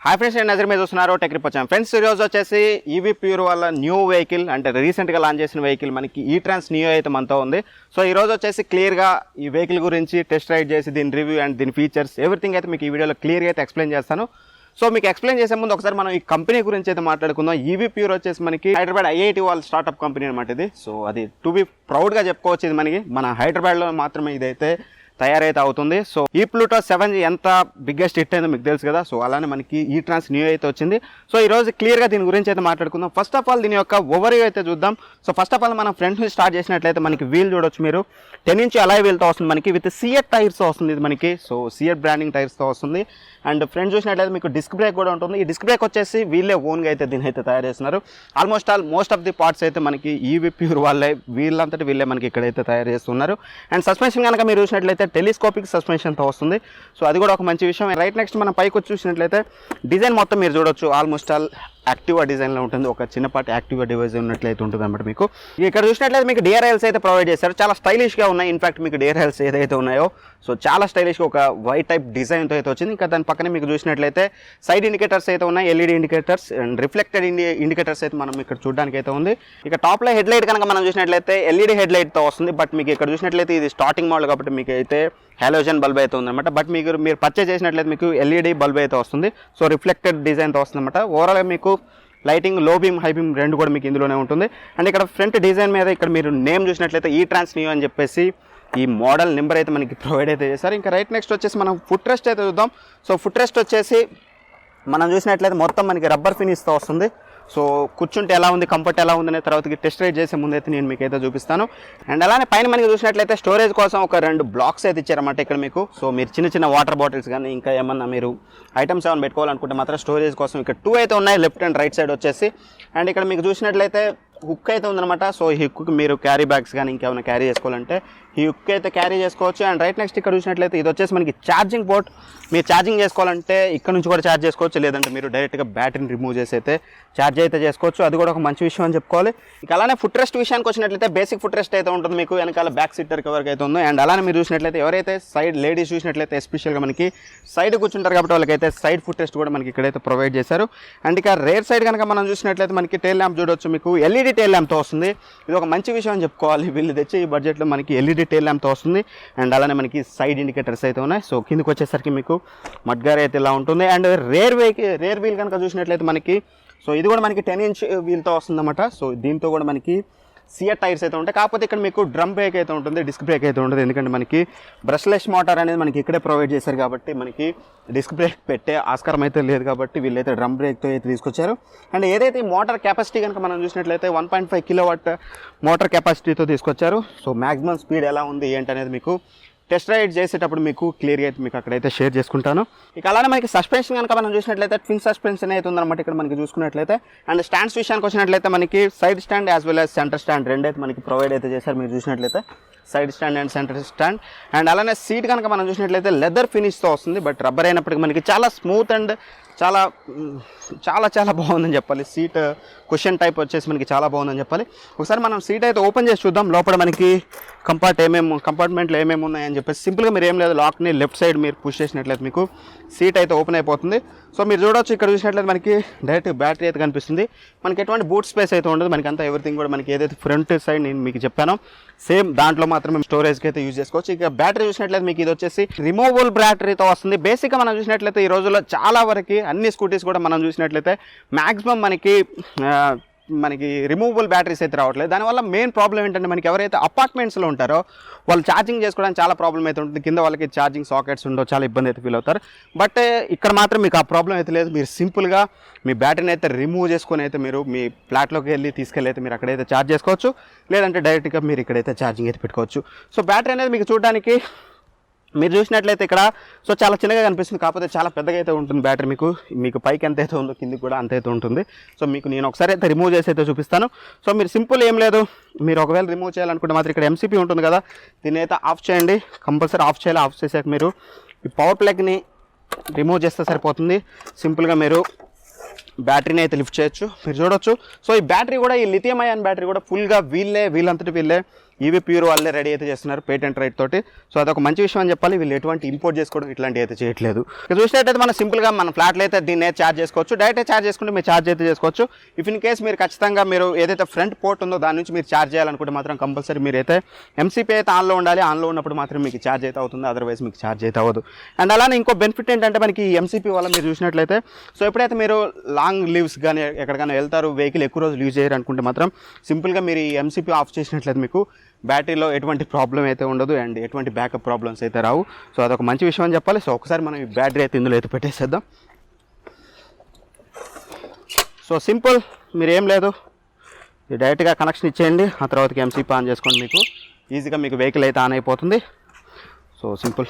Hi friends, నేను నజర్ మీద చూస్తున్నారు టెక్ రిప్ వచ్చాను. ఫ్రెండ్స్, ఈరోజు వచ్చేసి ఈవీ ప్యూర్ వాళ్ళ న్యూ వెహికల్ అంటే రీసెంట్గా లాంచ్ చేసిన వెహికల్ మనకి ఈ ట్రాన్స్ న్యూ అయితే మనతో ఉంది. సో ఈరోజు వచ్చేసి క్లియర్గా ఈ వెహికల్ గురించి టెస్ట్ రైడ్ చేసి దీని రివ్యూ అండ్ దీని ఫీచర్స్ ఎవ్రీథింగ్ అయితే మీకు ఈ వీడియోలో క్లియర్గా అయితే ఎక్స్ప్లెయిన్ చేస్తాను. సో మీకు ఎక్స్ప్లెయిన్ చేసే ముందు ఒకసారి మనం ఈ కంపెనీ గురించి అయితే మాట్లాడుకుందాం. ఈవీ ప్యూర్ వచ్చేసి మనకి హైదరాబాద్ ఐఐటి వాళ్ళ స్టార్ట్అప్ కంపెనీ అనమాట ఇది. సో అది టు బి ప్రౌడ్గా చెప్పుకోవచ్చు. ఇది మనకి మన హైదరాబాద్లో మాత్రమే ఇదైతే తయారైతే అవుతుంది. సో ఈ ప్లూటో 7 ఎంత బిగ్గెస్ట్ హిట్ అయిందో మీకు తెలుసు కదా. సో అలానే మనకి ఈ ట్రాన్స్ న్యూ అయితే వచ్చింది. సో ఈ రోజు క్లియర్గా దీని గురించి అయితే మాట్లాడుకుందాం. ఫస్ట్ ఆఫ్ ఆల్ దీని యొక్క ఓవర్ వ్యూ అయితే చూద్దాం. సో ఫస్ట్ ఆఫ్ ఆల్ మనం ఫ్రంట్ నుంచి స్టార్ట్ చేసినట్లయితే మనకి వీల్ చూడొచ్చు మీరు. 10 ఇంచ్ అలాయ్ వీల్తో వస్తుంది మనకి, విత్ సియట్ టైర్స్తో వస్తుంది ఇది మనకి. సో సియట్ బ్రాండింగ్ టైర్స్తో వస్తుంది. అండ్ ఫ్రంట్ చూసినట్లయితే మీకు డిస్క్ బ్రేక్ కూడా ఉంటుంది. ఈ డిస్క్ బ్రేక్ వచ్చేసి వీళ్ళే ఓన్గా అయితే దీని అయితే తయారు చేస్తున్నారు. Almost most of the parts అయితే మనకి ఈవీ ప్యూర్ వాళ్ళే వీళ్ళంతటి వీళ్ళే మనకి ఇక్కడైతే తయారు చేస్తున్నారు. అండ్ సస్పెన్షన్ కనుక మీరు చూసినట్లయితే టెలిస్కోపిక్ సస్పెన్షన్తో వస్తుంది. సో అది కూడా ఒక మంచి విషయం. రైట్ నెక్స్ట్ మనం పైకి వచ్చి చూసినట్లయితే డిజైన్ మొత్తం మీరు చూడొచ్చు ఆల్మోస్ట్ యాక్టివా డిజైన్లో ఉంటుంది. ఒక చిన్నపాటి యాక్టివా డివైస్ ఉన్నట్లయితే ఉంటుంది అనమాట మీకు. ఇక్కడ చూసినట్లయితే మీకు డిఆర్ఎల్స్ అయితే ప్రొవైడ్ చేశారు. చాలా స్టైలిష్గా ఉన్నాయి. ఇన్ఫాక్ట్ మీకు డిఆర్ఎల్స్ ఏదైతే ఉన్నాయో సో చాలా స్టైలిష్గా ఒక వైట్ టైప్ డిజైన్తో అయితే వచ్చింది. ఇంకా దాని పక్కనే మీకు చూసినట్లయితే సైడ్ ఇండికేటర్స్ అయితే ఉన్నాయి, LED indicators and reflected indicators అయితే మనం ఇక్కడ చూడడానికి అయితే ఉంది. ఇక టాప్లో హెడ్ లైట్ కనుక మనం చూసినట్లయితే ఎల్ఈడి హెడ్ లైట్తో వస్తుంది. బట్ మీకు ఇక్కడ చూసినట్లయితే ఇది స్టార్టింగ్ మోడల్ కాబట్టి మీకు అయితే హాలోజన్ బల్బ్ అయితే ఉందన్నమాట. బట్ మీరు పర్చేజ్ చేసినట్లయితే మీకు ఎల్ఈడి బల్బ్ అయితే వస్తుంది. సో రిఫ్లెక్టెడ్ డిజైన్తో వస్తుంది అనమాట. ఓవరాల్గా మీకు లైటింగ్ లో బీమ్ హై బీమ్ రెండు కూడా మీకు ఇందులోనే ఉంటుంది. అండ్ ఇక్కడ ఫ్రంట్ డిజైన్ మీద ఇక్కడ మీరు నేమ్ చూసినట్లయితే ఈ ట్రాన్స్ న్యూ అని చెప్పేసి ఈ మోడల్ నెంబర్ అయితే మనకి ప్రొవైడ్ అయితే చేశారు. ఇంకా రైట్ నెక్స్ట్ వచ్చేసి మనం ఫుట్ రెస్ట్ అయితే చూద్దాం. సో ఫుట్ రెస్ట్ వచ్చేసి మనం చూసినట్లయితే మొత్తం మనకి రబ్బర్ ఫినిష్తో వస్తుంది. సో కూర్చుంటే ఎలా ఉంది, కంఫర్ట్ ఎలా ఉందనే తర్వాతకి టెస్ట్ రైడ్ చేసే ముందు అయితే నేను మీకు అయితే చూపిస్తాను. అండ్ అలానే పైన మనకి చూసినట్లయితే స్టోరేజ్ కోసం ఒక 2 బ్లాక్స్ అయితే ఇచ్చారన్నమాట ఇక్కడ మీకు. సో మీరు చిన్న వాటర్ బాటిల్స్ కానీ ఇంకా ఏమన్నా మీరు ఐటమ్స్ ఏమైనా పెట్టుకోవాలనుకుంటే మాత్రం స్టోరేజ్ కోసం ఇక్కడ 2 అయితే ఉన్నాయి, లెఫ్ట్ అండ్ రైట్ సైడ్ వచ్చేసి. అండ్ ఇక్కడ మీకు చూసినట్లయితే హుక్ అయితే ఉందన్నమాట. సో ఈ హుక్కి మీరు క్యారీ బ్యాగ్స్ కానీ ఇంకేమైనా క్యారీ చేసుకోవాలంటే ఈ హుక్ అయితే క్యారీ చేసుకోవచ్చు. అండ్ రైట్ నెక్స్ట్ ఇక్కడ చూసినట్లయితే ఇది వచ్చేసి మనకి ఛార్జింగ్ పోర్ట్. మీరు ఛార్జింగ్ చేసుకోవాలంటే ఇక్కడ నుంచి కూడా ఛార్జ్ చేసుకోవచ్చు, లేదంటే మీరు డైరెక్ట్గా బ్యాటరీని రిమూవ్ చేసి అయితే ఛార్జ్ అయితే చేసుకోవచ్చు. అది కూడా ఒక మంచి విషయం అని చెప్పుకోవాలి. ఇక అలానే ఫుట్ రెస్ట్ విషయానికి వచ్చినట్లయితే బేసిక్ ఫుట్ రెస్ట్ అయితే ఉంటుంది మీకు వెనకాల బ్యాక్ సీటర్ కవర్కి అయితే ఉంది. అండ్ అలానే మీరు చూసినట్లయితే ఎవరైతే సైడ్ లేడీస్ చూసినట్లయితే ఎస్పెషల్గా మనకి సైడ్ కూర్చుంటారు కాబట్టి వాళ్ళకైతే సైడ్ ఫుట్ రెస్ట్ కూడా మనకి ఇక్కడైతే ప్రొవైడ్ చేశారు. అండ్ ఇక రేర్ సైడ్ కనుక మనం చూసినట్లయితే మనకి టైల్ ల్యాంప్ చూడవచ్చు మీకు, ఎల్ఈడి టైల్ ల్యాంప్తో వస్తుంది. ఇది ఒక మంచి విషయం అని చెప్పుకోవాలి. వీళ్ళు తెచ్చే ఈ బడ్జెట్లో మనకి ఎల్ఈడి టైల్ ల్యాంప్తో వస్తుంది. అండ్ అలానే మనకి సైడ్ ఇండికేటర్స్ అయితే ఉన్నాయి. సో కిందకి వచ్చేసరికి మీకు మడ్గార్ అయితే ఇలా ఉంటుంది. అండ్ రేర్ వీల్ కనుక చూసినట్లయితే మనకి సో ఇది కూడా మనకి 10 ఇంచ్ వీల్తో వస్తుందన్నమాట. సో దీంతో కూడా మనకి సియట్ టైర్స్ అయితే ఉంటాయి. కాకపోతే ఇక్కడ మీకు డ్రమ్ బ్రేక్ అయితే ఉంటుంది, డిస్క్ బ్రేక్ అయితే ఉంటుంది. ఎందుకంటే మనకి బ్రష్లెస్ మోటార్ అనేది మనకి ఇక్కడే ప్రొవైడ్ చేశారు కాబట్టి మనకి డిస్క్ బ్రేక్ పెట్టే ఆస్కారం అయితే లేదు కాబట్టి వీళ్ళైతే డ్రమ్ బ్రేక్తో అయితే తీసుకొచ్చారు. అండ్ ఏదైతే ఈ మోటార్ కెపాసిటీ కనుక మనం చూసినట్లయితే 1.5 కిలోవాట్ మోటార్ కెపాసిటీతో తీసుకొచ్చారు. సో మ్యాక్సిమం స్పీడ్ ఎలా ఉంది ఏంటనేది మీకు టెస్ట్ రైడ్ చేసేటప్పుడు మీకు క్లియర్గా అయితే మీకు అక్కడైతే షేర్ చేసుకుంటాను. ఇక అలానే మనకి సస్పెన్షన్ కనుక మనం చూసినట్లయితే ట్విన్ సస్పెన్షన్ అయితే ఉందన్నమాట ఇక్కడ మనకి చూసుకున్నట్లయితే. అండ్ స్టాండ్స్ విషయానికి వచ్చినట్లయితే మనకి side stand as well as centre stand రెండు అయితే మనకి ప్రొవైడ్ అయితే చేశారు. మీరు చూసినట్లయితే side stand and centre stand. And అలానే సీట్ కనుక మనం చూసినట్లయితే లెదర్ ఫినిష్తో వస్తుంది. బట్ రబ్బర్ అయినప్పటికీ మనకి చాలా స్మూత్ అండ్ చాలా బాగుందని చెప్పాలి. సీట్ కుషన్ టైప్ వచ్చేసి మనకి చాలా బాగుందని చెప్పాలి. ఒకసారి మనం సీట్ అయితే ఓపెన్ చేసి చూద్దాం. లోపల మనకి కంపార్ట్మెంట్లో ఏమేమి ఉన్నాయని చెప్పేసి సింపుల్గా మీరు ఏం లేదు, లాక్ని లెఫ్ట్ సైడ్ మీరు పుష్ చేసినట్లయితే మీకు సీట్ అయితే ఓపెన్ అయిపోతుంది. సో మీరు చూడవచ్చు ఇక్కడ చూసినట్లయితే మనకి డైరెక్ట్ బ్యాటరీ అయితే కనిపిస్తుంది. మనకి ఎటువంటి బూట్ స్పేస్ అయితే ఉండదు. మనకి అంతా ఎవ్రీథింగ్ కూడా మనకి ఏదైతే ఫ్రంట్ సైడ్ నేను మీకు చెప్పానో సేమ్ దాంట్లో మాత్రమే స్టోరేజ్కి అయితే యూజ్ చేసుకోవచ్చు. ఇక బ్యాటరీ చూసినట్లయితే మీకు ఇది వచ్చేసి రిమూవబుల్ బ్యాటరీతో వస్తుంది. బేసిక్గా మనం చూసినట్లయితే ఈ రోజుల్లో చాలా వరకు అన్ని స్కూటీస్ కూడా మనం చూసినట్లయితే మ్యాక్సిమం మనకి రిమూవబుల్ బ్యాటరీస్ అయితే రావట్లేదు. దానివల్ల మెయిన్ ప్రాబ్లం ఏంటంటే మనకి ఎవరైతే అపార్ట్మెంట్స్లో ఉంటారో వాళ్ళు ఛార్జింగ్ చేసుకోవడానికి చాలా ప్రాబ్లం అయితే ఉంటుంది. కింద వాళ్ళకి ఛార్జింగ్ సాకెట్స్ ఉండవు, చాలా ఇబ్బంది అయితే ఫీల్ అవుతారు. బట్ ఇక్కడ మాత్రం మీకు ఆ ప్రాబ్లం అయితే లేదు. మీరు సింపుల్గా మీ బ్యాటరీని అయితే రిమూవ్ చేసుకొని అయితే మీరు మీ ఫ్లాట్లోకి వెళ్ళి తీసుకెళ్ళి అయితే మీరు అక్కడైతే ఛార్జ్ చేసుకోవచ్చు, లేదంటే డైరెక్ట్గా మీరు ఇక్కడైతే ఛార్జింగ్ అయితే పెట్టుకోవచ్చు. సో బ్యాటరీ అనేది మీకు చూడడానికి మీరు చూసినట్లయితే ఇక్కడ సో చాలా చిన్నగా కనిపిస్తుంది, కాకపోతే చాలా పెద్దగా అయితే ఉంటుంది బ్యాటరీ. మీకు పైకి ఎంత అయితే ఉందో కిందికి కూడా అంత అయితే ఉంటుంది. సో మీకు నేను ఒకసారి అయితే రిమూవ్ చేసి అయితే చూపిస్తాను. సో మీరు సింపుల్ ఏం లేదు, మీరు ఒకవేళ రిమూవ్ చేయాలనుకుంటే మాత్రం ఇక్కడ ఎంసీపీ ఉంటుంది కదా, దీన్ని అయితే ఆఫ్ చేయండి. కంపల్సరీ ఆఫ్ చేయాలి. ఆఫ్ చేసాక మీరు ఈ పవర్ ప్లగ్ని రిమూవ్ చేస్తే సరిపోతుంది. సింపుల్గా మీరు బ్యాటరీని అయితే లిఫ్ట్ చేయొచ్చు. మీరు చూడొచ్చు. సో ఈ బ్యాటరీ కూడా ఈ లిథియం అయాన్ బ్యాటరీ కూడా ఫుల్గా వీళ్ళంతటి వీళ్ళే ఈవీ ప్యూర్ వాళ్ళే రెడీ అయితే చేస్తున్నారు పేటెంట్ రైట్ తోటి. సో అదొక మంచి విషయం అని చెప్పాలి. వీళ్ళు ఎటువంటి ఇంపోర్ట్ చేసుకోవడం ఇట్లాంటివి అయితే చేయట్లేదు. ఇక చూసినట్టయితే మనం సింపుల్గా మన ఫ్లాట్లో అయితే దీన్ని ఛార్జ్ చేసుకోవచ్చు. డైరెక్ట్ ఛార్జ్ చేసుకుంటే మీరు ఛార్జ్ అయితే చేసుకోవచ్చు. ఇఫ్ ఇన్ కేస్ మీరు ఖచ్చితంగా మీరు ఏదైతే ఫ్రంట్ పోర్ట్ ఉందో దాని నుంచి మీరు ఛార్జ్ చేయాలనుకుంటే మాత్రం కంపల్సరీ మీరైతే ఎంసీపీ అయితే ఆన్లో ఉండాలి. ఆన్లో ఉన్నప్పుడు మాత్రం మీకు ఛార్జ్ అయితే అవుతుంది, అదర్వైజ్ మీకు ఛార్జ్ అయితే అవ్వదు. అండ్ అలానే ఇంకో బెనిఫిట్ ఏంటంటే మనకి ఎంసీపీ వల్ల మీరు చూసినట్లయితే సో ఎప్పుడైతే మీరు లాంగ్ లీవ్స్ కానీ ఎక్కడికైనా వెళ్తారు, వెహికల్ ఎక్కువ రోజులు యూజ్ చేయరు అనుకుంటే మాత్రం సింపుల్గా మీరు ఈ ఎంసీపీ ఆఫ్ చేసినట్లయితే మీకు బ్యాటరీలో ఎటువంటి ప్రాబ్లం అయితే ఉండదు అండ్ ఎటువంటి బ్యాకప్ ప్రాబ్లమ్స్ అయితే రావు. సో అదొక మంచి విషయం అని చెప్పాలి. సో ఒకసారి మనం ఈ బ్యాటరీ అయితే ఇందులో అయితే పెట్టేసేద్దాం. సో సింపుల్, మీరు ఏం లేదు, డైరెక్ట్గా కనెక్షన్ ఇచ్చేయండి. ఆ తర్వాతకి ఎంసీపీ ఆన్ చేసుకోండి, మీకు ఈజీగా మీకు వెహికల్ అయితే ఆన్ అయిపోతుంది. So simple.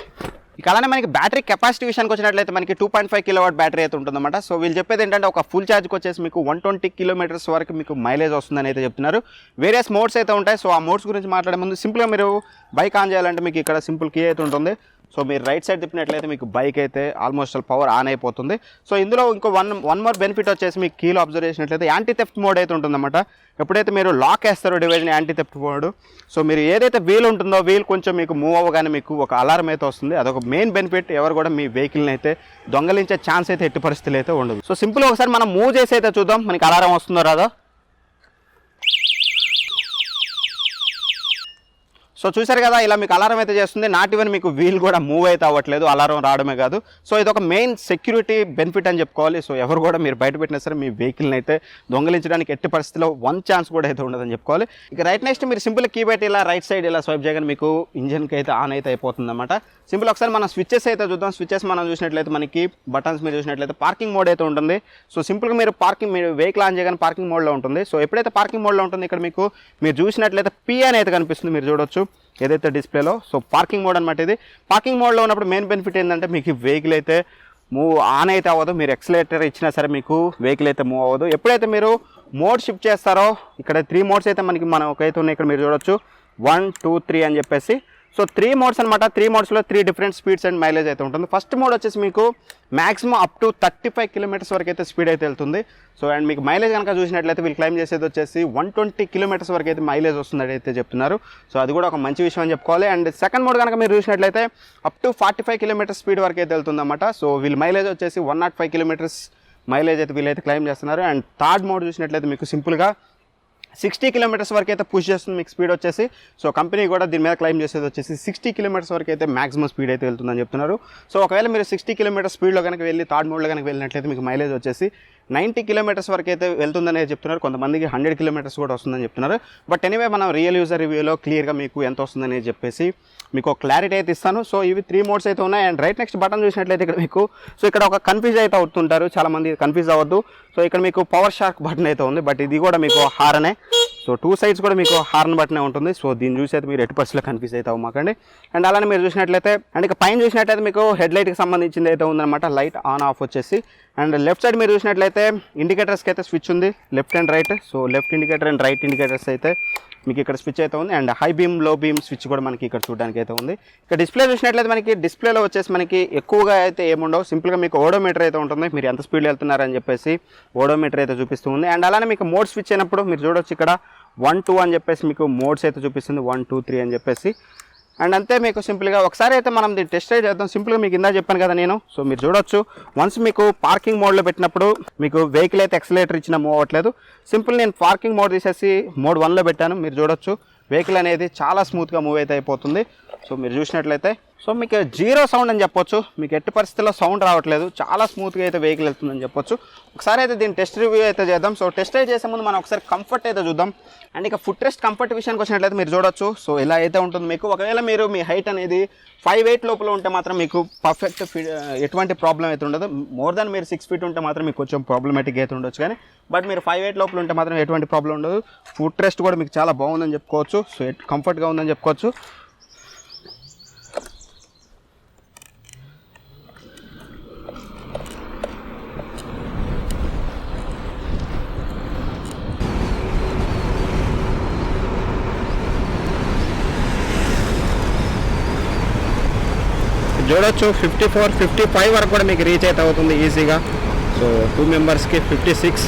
ఇక అలానే మనకి బ్యాటరీ కెపాసిటీ విషయానికి వచ్చినట్లయితే మనకి 2.5 కిలోవాట్ బ్యాటరీ అయితే ఉంటుందన్నమాట. సో వీళ్ళు చెప్పేది ఏంటంటే ఒక ఫుల్ ఛార్జ్కి వచ్చేసి మీకు 120 కిలోమీటర్స్ వరకు మీకు మైలేజ్ వస్తుందని అయితే చెప్తున్నారు. వేరియస్ మోడ్స్ అయితే ఉంటాయి. సో ఆ మోడ్స్ గురించి మాట్లాడే ముందు సింపుల్గా మీరు బైక్ ఆన్ చేయాలంటే మీకు ఇక్కడ సింపుల్ కీ అయితే ఉంటుంది. సో మీరు రైట్ సైడ్ తిప్పినట్లయితే మీకు బైక్ అయితే ఆల్మోస్ట్ పవర్ ఆన్ అయిపోతుంది. సో ఇందులో ఇంకో వన్ మోర్ బెనిఫిట్ వచ్చేసి మీకు కీలో అబ్జర్వ్ చేసినట్లయితే యాంటీ థెఫ్ట్ మోడ్ అయితే ఉంటుందన్నమాట. ఎప్పుడైతే మీరు లాక్ వేస్తారో డివైజ్ని యాంటీ థెఫ్ట్ మోడ్, సో మీరు ఏదైతే వీల్ ఉంటుందో వీల్ కొంచెం మీకు మూవ్ అవ్వగానే మీకు ఒక అలారం అయితే వస్తుంది. అదొక మెయిన్ బెనిఫిట్. ఎవరు కూడా మీ వెహికల్ని అయితే దొంగలించే ఛాన్స్ అయితే ఎట్టి పరిస్థితులు అయితే ఉండదు. సో సింపుల్ ఒకసారి మనం మూవ్ చేసి అయితే చూద్దాం మనకి అలారం వస్తుందో రాదో. సో చూసారు కదా, ఇలా మీకు అలారం అయితే చేస్తుంది. నాట్ ఈవెన్ మీకు వీల్ కూడా మూవ్ అయితే అవ్వట్లేదు, అలారం రావడమే కాదు. సో ఇది ఒక మెయిన్ సెక్యూరిటీ బెనిఫిట్ అని చెప్పుకోవాలి. సో ఎవరు కూడా మీరు బయట పెట్టినా సరే మీ వెహికల్ని అయితే దొంగలించడానికి ఎట్టి పరిస్థితిలో 1 ఛాన్స్ కూడా అయితే ఉండదని చెప్పుకోవాలి. ఇక రైట్ నెక్స్ట్ మీరు సింపుల్ కీ పెట్టి ఇలా రైట్ సైడ్ ఇలా స్వైప్ చేయగానే మీకు ఇంజన్కి అయితే ఆన్ అయితే అయిపోతుంది అనమాట. సింపుల్ ఒకసారి మనం స్విచ్చెస్ అయితే చూద్దాం. స్విచ్చెస్ మనం చూసినట్లయితే మనకి బటన్స్ మీరు చూసినట్లయితే పార్కింగ్ మోడ్ అయితే ఉంటుంది. సో సింపుల్గా మీరు వెహికల్ ఆన్ చేయగానే పార్కింగ్ మోడ్లో ఉంటుంది. సో ఎప్పుడైతే పార్కింగ్ మోడ్లో ఉంటుంది ఇక్కడ మీరు చూసినట్లయితే పీ అని అయితే కనిపిస్తుంది, మీరు చూడొచ్చు ఏదైతే డిస్ప్లేలో. సో పార్కింగ్ మోడ్ అనమాట ఇది. పార్కింగ్ మోడ్లో ఉన్నప్పుడు మెయిన్ బెనిఫిట్ ఏంటంటే మీకు వెహికల్ అయితే మూవ్ ఆన్ అయితే అవ్వదు. మీరు ఎక్సలేటర్ ఇచ్చినా సరే మీకు వెహికల్ అయితే మూవ్ అవ్వదు. ఎప్పుడైతే మీరు మోడ్ షిఫ్ట్ చేస్తారో ఇక్కడ 3 మోడ్స్ అయితే ఒకైతే ఉన్నాయి. ఇక్కడ మీరు చూడొచ్చు 1, 2, 3 అని చెప్పేసి. సో 3 మోడ్స్ అనమాట. 3 మోడ్స్లో 3 డిఫరెంట్ స్పీడ్స్ అండ్ మైలేజ్ అయితే ఉంటుంది. ఫస్ట్ మోడ్ వచ్చేసి మీకు మ్యాక్సిమం అప్ టు 35 కిలోమీటర్స్ వరకు అయితే స్పీడ్ అయితే వెళ్తుంది. సో అండ్ మీకు మైలేజ్ కనుక చూసినట్లయితే వీళ్ళు క్లైమ్ చేసేది వచ్చేసి 120 కిలోమీటర్స్ వరకు అయితే మైలేజ్ వస్తుందని అయితే చెప్తున్నారు. సో అది కూడా ఒక మంచి విషయం అని చెప్పుకోవాలి. అండ్ సెకండ్ మోడ్ కనుక మీరు చూసినట్లయితే అప్ టు 45 కిలోమీటర్స్ స్పీడ్ వరకు అయితే వెళ్తుంది అనమాట. సో వీళ్ళు మైలేజ్ వచ్చేసి 105 కిలోమీటర్స్ మైలేజ్ అయితే వీళ్ళైతే క్లైమ్ చేస్తున్నారు. అండ్ థర్డ్ మోడ్ చూసినట్లయితే మీకు సింపుల్గా 60 కిలోమీటర్స్ వరకు అయితే పుష్ చేస్తుంది మీకు స్పీడ్ వచ్చేసి. సో కంపెనీ కూడా దీని మీద క్లైమ్ చేసేది వచ్చేసి 60 కిలోమీటర్స్ వరకు అయితే మాక్సిమం స్పీడ్ అయితే వెళ్తుందని చెప్తున్నారు. సో ఒకవేళ మీరు 60 కిలోమీటర్స్ స్పీడ్లో కనుక వెళ్ళి థర్డ్ మోడ్లో కనుక వెళ్ళినట్లయితే మీకు మైలేజ్ వచ్చేసి 90 కిలోమీటర్స్ వరకు అయితే వెళ్తుందని చెప్తున్నారు. కొంతమందికి 100 కిలోమీటర్స్ కూడా వస్తుందని చెప్తున్నారు. బట్ ఎనీవే మనం రియల్ యూజర్ రివ్యూలో క్లియర్గా మీకు ఎంత వస్తుందని చెప్పేసి మీకు ఒక క్లారిటీ అయితే ఇస్తాను. సో ఇవి 3 మోడ్స్ అయితే ఉన్నాయి. అండ్ రైట్ నెక్స్ట్ బటన్ చూసినట్లయితే ఇక్కడ మీకు సో ఇక్కడ ఒక కన్ఫ్యూజ్ అయితే అవుతుంటారు చాలామంది, కన్ఫ్యూజ్ అవ్వద్దు. సో ఇక్కడ మీకు పవర్ షార్క్ బటన్ అయితే ఉంది, బట్ ఇది కూడా మీకు హార్నే. సో 2 సైడ్స్ కూడా మీకు హార్న్ బటనే ఉంటుంది. సో దీన్ని చూసి అయితే మీరు ఎట్టి పరిస్థితుల్లో కన్ఫ్యూజ్ అయితే అవ్వమాకండి. అండ్ అలానే మీరు చూసినట్లయితే అండ్ ఇక పైన చూసినట్లయితే మీకు హెడ్ లైట్కి సంబంధించింది అయితే ఉందన్నమాట, లైట్ ఆన్ ఆఫ్ వచ్చేసి. అండ్ లెఫ్ట్ సైడ్ మీరు చూసినట్లయితే ఇండికేటర్స్కి అయితే స్విచ్ ఉంది, left and right. So left indicator and right indicators అయితే మీకు ఇక్కడ స్విచ్ అయితే ఉంది. అండ్ హై బీమ్ లో బీమ్ స్విచ్ కూడా మనకి ఇక్కడ చూడడానికి అయితే ఉంది. ఇక్కడ డిస్ప్లే చూసినట్లయితే మనకి డిస్ప్లేలో వచ్చేసి మనకి ఎక్కువగా అయితే ఏముండవు, సింపుల్గా మీకు ఓడోమీటర్ అయితే ఉంటుంది. మీరు ఎంత స్పీడ్ వెళ్తున్నారని చెప్పేసి ఓడోమీటర్ అయితే చూపిస్తూ ఉంది. అండ్ అలానే మీకు మోడ్ స్విచ్ అయినప్పుడు మీరు చూడొచ్చు ఇక్కడ 1, 2 అని చెప్పేసి మీకు మోడ్స్ అయితే చూపిస్తుంది, 1, 2, 3 అని చెప్పేసి. అండ్ అంతే మీకు సింపుల్గా ఒకసారి అయితే మనం దీన్ని టెస్ట్ రైడ్ చేద్దాం. సింపుల్గా మీకు ఇందా చెప్పాను కదా నేను. సో మీరు చూడొచ్చు వన్స్ మీకు పార్కింగ్ మోడ్లో పెట్టినప్పుడు మీకు వెహికల్ అయితే ఎక్సలేటర్ ఇచ్చినా మూవ్ అవ్వట్లేదు. సింపుల్ నేను పార్కింగ్ మోడ్ తీసేసి మోడ్ 1లో పెట్టాను. మీరు చూడొచ్చు వెహికల్ అనేది చాలా స్మూత్గా మూవ్ అయితే అయిపోతుంది. సో మీరు చూసినట్లయితే సో మీకు 0 సౌండ్ అని చెప్పొచ్చు. మీకు ఎట్టి పరిస్థితుల్లో సౌండ్ రావట్లేదు, చాలా స్మూత్గా అయితే వెహికల్ వెళ్తుందని చెప్పొచ్చు. ఒకసారి అయితే దీన్ని టెస్ట్ రివ్యూ అయితే చేద్దాం. సో టెస్ట్ రైడ్ చేసే ముందు మనం ఒకసారి కంఫర్ట్ అయితే చూద్దాం. అండ్ ఇక ఫుట్ రెస్ట్ కంఫర్ట్ విషయానికి వచ్చినట్లయితే మీరు చూడొచ్చు. సో ఇలా అయితే ఉంటుంది మీకు. ఒకవేళ మీరు మీ హైట్ అనేది 5'8" లోపల ఉంటే మాత్రం మీకు పర్ఫెక్ట్ ఎటువంటి ప్రాబ్లం అయితే ఉండదు. మోర్ దాన్ మీరు 6 feet ఉంటే మాత్రం మీకు కొంచెం ప్రాబ్లమేటిక్ అయితే ఉండొచ్చు. కానీ బట్ మీరు 5'8" లోపల ఉంటే మాత్రం ఎటువంటి ప్రాబ్లం ఉండదు. ఫుట్ రెస్ట్ కూడా మీకు చాలా బాగుందని చెప్పుకోవచ్చు. సో కంఫర్ట్గా ఉందని చెప్పుకోవచ్చు. చూడొచ్చు 54, 55 వరకు కూడా మీకు రీచ్ అయితే అవుతుంది ఈజీగా. సో 2 మెంబర్స్కి 56.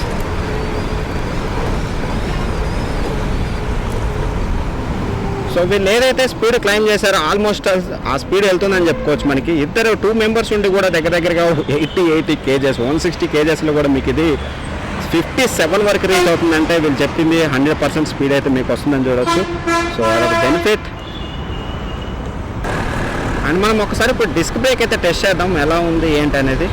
సో వీళ్ళు ఏదైతే స్పీడ్ క్లైమ్ చేశారో ఆల్మోస్ట్ ఆ స్పీడ్ వెళ్తుందని చెప్పుకోవచ్చు. మనకి ఇద్దరు 2 మెంబర్స్ ఉండి కూడా దగ్గరగా 80 కేజెస్ 160 కేజెస్లో కూడా మీకు ఇది 57 వరకు రీచ్ అవుతుందంటే వీళ్ళు చెప్పింది 100% స్పీడ్ అయితే మీకు వస్తుందని చూడవచ్చు. సో అదొక బెనిఫిట్. అండ్ మనం ఒకసారి ఇప్పుడు డిస్క్ బ్రేక్ అయితే టెస్ట్ చేద్దాం ఎలా ఉంది ఏంటి అనేది.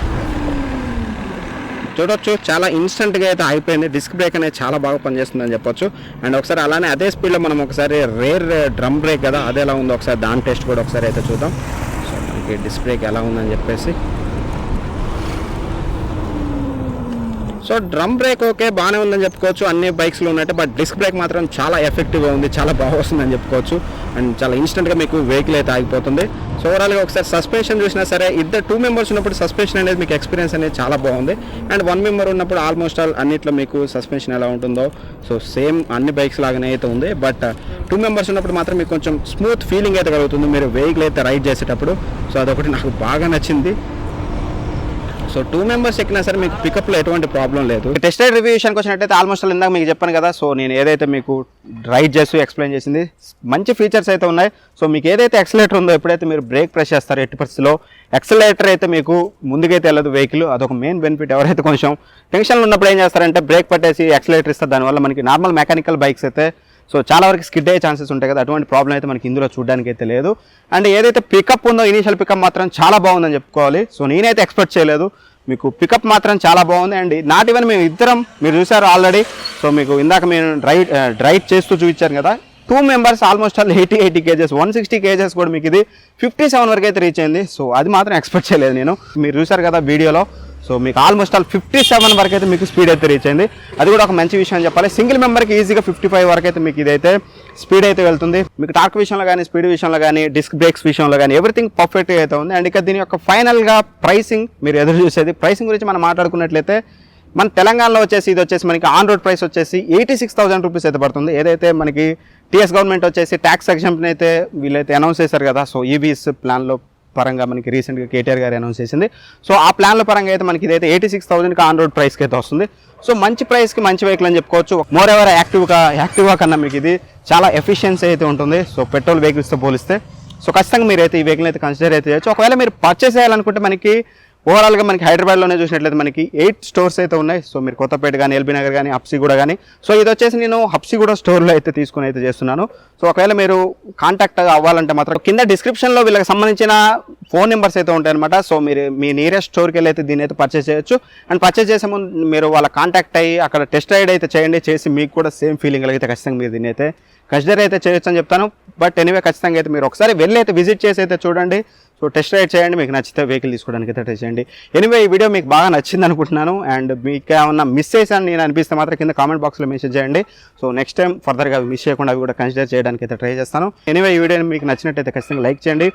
చూడొచ్చు చాలా ఇన్స్టెంట్గా అయితే అయిపోయింది. డిస్క్ బ్రేక్ అనేది చాలా బాగా పనిచేస్తుందని చెప్పొచ్చు. అండ్ ఒకసారి అలానే అదే స్పీడ్లో మనం ఒకసారి రేర్ డ్రమ్ బ్రేక్ కదా అది ఎలా ఉందో ఒకసారి దాని టెస్ట్ కూడా ఒకసారి అయితే చూద్దాం. సో మనకి డిస్క్ బ్రేక్ ఎలా ఉందని చెప్పేసి. సో డ్రమ్ బ్రేక్ ఓకే బాగానే ఉందని చెప్పుకోవచ్చు అన్ని బైక్స్లో ఉన్నట్టు. బట్ డిస్క్ బ్రేక్ మాత్రం చాలా ఎఫెక్టివ్గా ఉంది, చాలా బాగా వస్తుందని చెప్పుకోవచ్చు. అండ్ చాలా ఇన్స్టెంట్గా మీకు వెహికల్ అయితే ఆగిపోతుంది. సో ఓవరాల్గా ఒకసారి సస్పెన్షన్ చూసినా సరే 2 మెంబర్స్ ఉన్నప్పుడు సస్పెన్షన్ అనేది మీకు ఎక్స్పీరియన్స్ అనేది చాలా బాగుంది. అండ్ 1 మెంబర్ ఉన్నప్పుడు ఆల్మోస్ట్ ఆల్ అన్నిట్లో మీకు సస్పెన్షన్ ఎలా ఉంటుందో సో సేమ్ అన్ని బైక్స్ లాగానే అయితే ఉంది. బట్ 2 మెంబర్స్ ఉన్నప్పుడు మాత్రం మీకు కొంచెం స్మూత్ ఫీలింగ్ అయితే కలుగుతుంది మీరు వెహికల్ అయితే రైడ్ చేసేటప్పుడు. సో అదొకటి నాకు బాగా నచ్చింది. సో 2 మెంబర్స్ ఎక్కినా సరే మీకు పికప్లో ఎటువంటి ప్రాబ్లం లేదు. టెస్ట్ రైడ్ రివ్యూ విషయానికి వచ్చినట్టయితే ఆల్మోస్ట్ ఇందాక మీకు చెప్పాను కదా. సో నేను ఏదైతే మీకు రైడ్ చేస్తూ ఎక్స్ప్లెయిన్ చేసింది మంచి ఫీచర్స్ అయితే ఉన్నాయి. సో మీకు ఏదైతే యాక్సిలరేటర్ ఉందో ఎప్పుడైతే మీరు బ్రేక్ ప్రెస్ చేస్తారో ఎట్టి పరిస్థితిలో యాక్సిలరేటర్ అయితే మీకు ముందుకైతే వెళ్ళదు వెహికల్. అదొక మెయిన్ బెనిఫిట్. ఎవరైతే కొంచెం టెన్షన్లో ఉన్నప్పుడు ఏం చేస్తారంటే బ్రేక్ పట్టేసి యాక్సిలరేటర్ ఇస్తారు. దానివల్ల మనకి నార్మల్ మెకానికల్ బైక్స్ అయితే సో చాలా వరకు స్కిడ్ అయ్యే ఛాన్సెస్ ఉంటాయి కదా. అటువంటి ప్రాబ్లం అయితే మనకి ఇందులో చూడడానికి అయితే లేదు. అండ్ ఏదైతే పికప్ ఉందో ఇనీషియల్ పికప్ మాత్రం చాలా బాగుందని చెప్పుకోవాలి. సో నేనైతే ఎక్స్పెక్ట్ చేయలేదు. మీకు పికప్ మాత్రం చాలా బాగుంది. అండ్ నాట్ ఈవెన్ మేము ఇద్దరం మీరు చూసారు ఆల్రెడీ. సో మీకు ఇందాక మేము రైడ్ చేస్తూ చూపించారు కదా 2 members almost all 80 kgs 160 kgs కూడా మీకు ఇది 57 వరకు అయితే రీచ్ అయింది. సో అది మాత్రం ఎక్స్పెక్ట్ చేయలేదు నేను. మీరు చూసారు కదా వీడియోలో. సో మీకు ఆల్మోస్ట్ ఆల్ 57 వరకు అయితే మీకు స్పీడ్ అయితే రీచ్ అయింది. అది కూడా ఒక మంచి విషయం అని చెప్పాలి. సింగిల్ మెంబర్కి ఈజీగా 55 వరకు అయితే మీకు ఇదైతే స్పీడ్ అయితే వెళ్తుంది. మీకు టార్క్ విషయంలో కానీ స్పీడ్ విషయంలో కానీ డిస్క్ బ్రేక్స్ విషయంలో కానీ ఎవ్రీథింగ్ పర్ఫెక్ట్గా అయితే ఉంది. అండ్ ఇక దీని యొక్క ఫైనల్గా ప్రైసింగ్ మీరు ఎదురు చూసేది. ప్రైసింగ్ గురించి మనం మాట్లాడుకున్నట్లయితే మన తెలంగాణలో వచ్చేసి ఇది వచ్చేసి మనకి ఆన్ రోడ్ ప్రైస్ వచ్చేసి 86,000 రూపీస్ అయితే పడుతుంది. ఏదైతే మనకి టీఎస్ గవర్నమెంట్ వచ్చేసి ట్యాక్స్ ఎగ్జంప్షన్ అయితే వీళ్ళైతే అనౌన్స్ చేశారు కదా. సో ఈవీఎస్ ప్లాన్లో పరంగా మనకి రీసెంట్గా కేటీఆర్ గారు అనౌన్స్ చేసింది. సో ఆ ప్లాన్ల పరంగా అయితే మనకి ఇదైతే 86,000కి ఆన్ రోడ్ ప్రైస్కి అయితే వస్తుంది. సో మంచి ప్రైస్కి మంచి వెహికల్ అని చెప్పుకోవచ్చు. మోర్ ఎవర్ యాక్టివ్గా కన్నా మీకు ఇది చాలా ఎఫిషియన్సీ అయితే ఉంటుంది. సో పెట్రోల్ వెహికల్స్తో పోలిస్తే సో ఖచ్చితంగా మీరు అయితే ఈ వెహికల్ అయితే కన్సిడర్ అయితే చేయొచ్చు. ఒకవేళ మీరు పర్చేస్ చేయాలనుకుంటే మనకి ఓవరాల్గా మనకి హైదరాబాద్లోనే చూసినట్లయితే మనకి 8 స్టోర్స్ అయితే ఉన్నాయి. సో మీరు కొత్తపేట కానీ ఎల్బీ నగర్ కానీ హబ్సిగూడ కానీ. సో ఇది వచ్చేసి నేను హబ్సిగూడ స్టోర్లో అయితే తీసుకుని అయితే చేస్తున్నాను. సో ఒకవేళ మీరు కాంటాక్ట్ అవ్వాలంటే మాత్రం కింద డిస్క్రిప్షన్లో వీళ్ళకి సంబంధించిన ఫోన్ నెంబర్స్ అయితే ఉంటాయన్నమాట. సో మీరు మీ నియరెస్ట్ స్టోర్కి వెళ్ళి అయితే దీన్ని అయితే పర్చేస్ చేయొచ్చు. అండ్ పర్చేస్ చేసే ముందు మీరు వాళ్ళ కాంటాక్ట్ అయ్యి అక్కడ టెస్ట్ రైడ్ అయితే చేయండి. చేసి మీకు కూడా సేమ్ ఫీలింగ్ కలిగితే ఖచ్చితంగా మీరు దీన్ని అయితే కన్సిడర్ అయితే చేయొచ్చు అని చెప్తాను. బట్ ఎనీవే ఖచ్చితంగా అయితే మీరు ఒకసారి వెళ్ళి అయితే విజిట్ చేసి అయితే చూడండి. సో టెస్ట్ రైడ్ చేయండి. మీకు నచ్చితే వెహికల్ తీసుకోవడానికి అయితే ట్రై చేయండి. ఎనీవే ఈ వీడియో మీకు బాగా నచ్చింది అనుకుంటున్నాను. అండ్ మీకు ఏమన్నా మిస్ చేశాను నేను అనిపిస్తే మాత్రం కింద కామెంట్ బాక్స్లో మెసేజ్ చేయండి. సో నెక్స్ట్ టైం ఫర్దర్గా మిస్ చేయకుండా అవి కూడా కన్సిడర్ చేయడానికి అయితే ట్రై చేస్తాను. ఎనీవే ఈ వీడియోని మీకు నచ్చినట్టయితే ఖచ్చితంగా లైక్ చేయండి.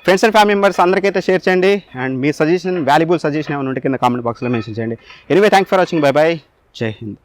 ఫ్రెండ్స్ అండ్ ఫ్యామిలీ మెంబర్స్ అందరికైతే షేర్ చేయండి. అండ్ మీ సజెషన్ వాల్యుబుల్ సజెషన్ ఏమైనా ఉంటే కింద కామెంట్ బాక్స్లో మెన్షన్ చేయండి. Anyway thanks for watching. Bye bye. జై హింద్.